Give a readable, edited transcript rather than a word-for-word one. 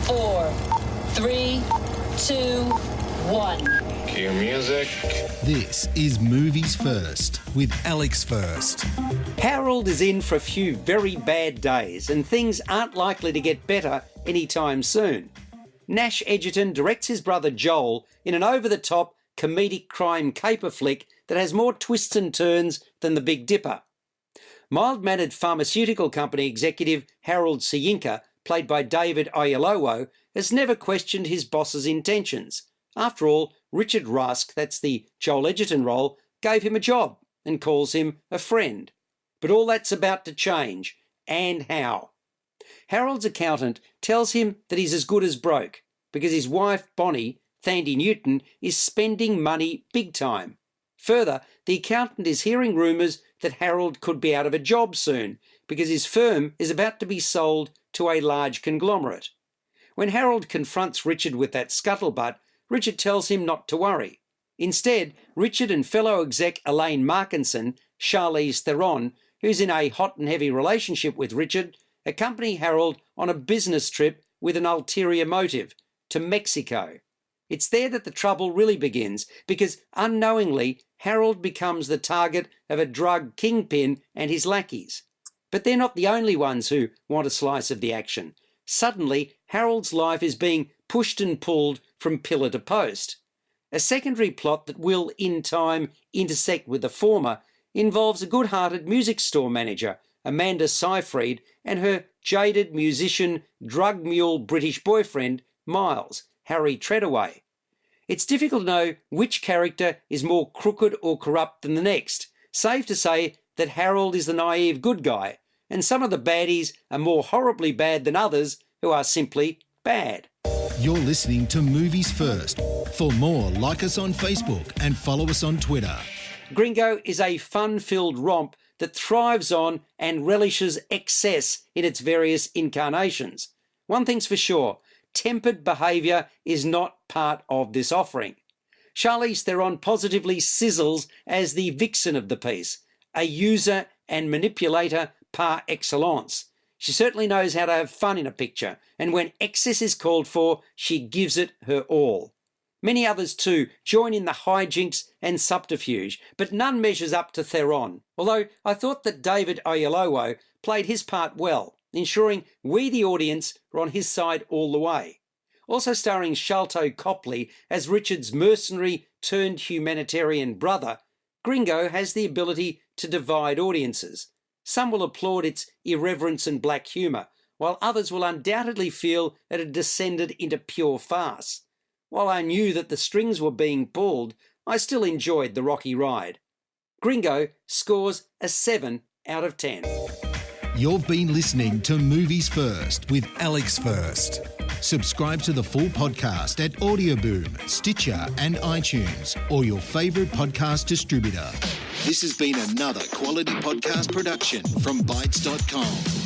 4, 3, 2, 1. Cue music. This is Movies First with Alex First. Harold is in for a few very bad days and things aren't likely to get better anytime soon. Nash Edgerton directs his brother Joel in an over-the-top comedic crime caper flick that has more twists and turns than The Big Dipper. Mild-mannered pharmaceutical company executive Harold Soyinka, played by David Oyelowo, has never questioned his boss's intentions. After all, Richard Rusk, that's the Joel Edgerton role, gave him a job and calls him a friend. But all that's about to change, and how. Harold's accountant tells him that he's as good as broke because his wife, Bonnie, Thandie Newton, is spending money big time. Further, the accountant is hearing rumours that Harold could be out of a job soon because his firm is about to be sold to a large conglomerate. When Harold confronts Richard with that scuttlebutt, Richard tells him not to worry. Instead, Richard and fellow exec Elaine Markinson, Charlize Theron, who's in a hot and heavy relationship with Richard, accompany Harold on a business trip with an ulterior motive, to Mexico. It's there that the trouble really begins, because unknowingly, Harold becomes the target of a drug kingpin and his lackeys. But they're not the only ones who want a slice of the action. Suddenly, Harold's life is being pushed and pulled from pillar to post. A secondary plot that will, in time, intersect with the former involves a good-hearted music store manager, Amanda Seyfried, and her jaded musician, drug mule British boyfriend, Miles, Harry Treadaway. It's difficult to know which character is more crooked or corrupt than the next. Safe to say that Harold is the naive good guy, and some of the baddies are more horribly bad than others who are simply bad. You're listening to Movies First. For more, like us on Facebook and follow us on Twitter. Gringo is a fun-filled romp that thrives on and relishes excess in its various incarnations. One thing's for sure, tempered behaviour is not part of this offering. Charlize Theron positively sizzles as the vixen of the piece, a user and manipulator par excellence. She certainly knows how to have fun in a picture, and when excess is called for, she gives it her all. Many others too join in the hijinks and subterfuge, but none measures up to Theron, although I thought that David Oyelowo played his part well, ensuring we the audience are on his side all the way. Also starring Sharlto Copley as Richard's mercenary turned humanitarian brother, Gringo has the ability to divide audiences. Some will applaud its irreverence and black humour, while others will undoubtedly feel it had descended into pure farce. While I knew that the strings were being pulled, I still enjoyed the rocky ride. Gringo scores a 7 out of 10. You've been listening to Movies First with Alex First. Subscribe to the full podcast at Audioboom, Stitcher and iTunes, or your favourite podcast distributor. This has been another quality podcast production from Bytes.com.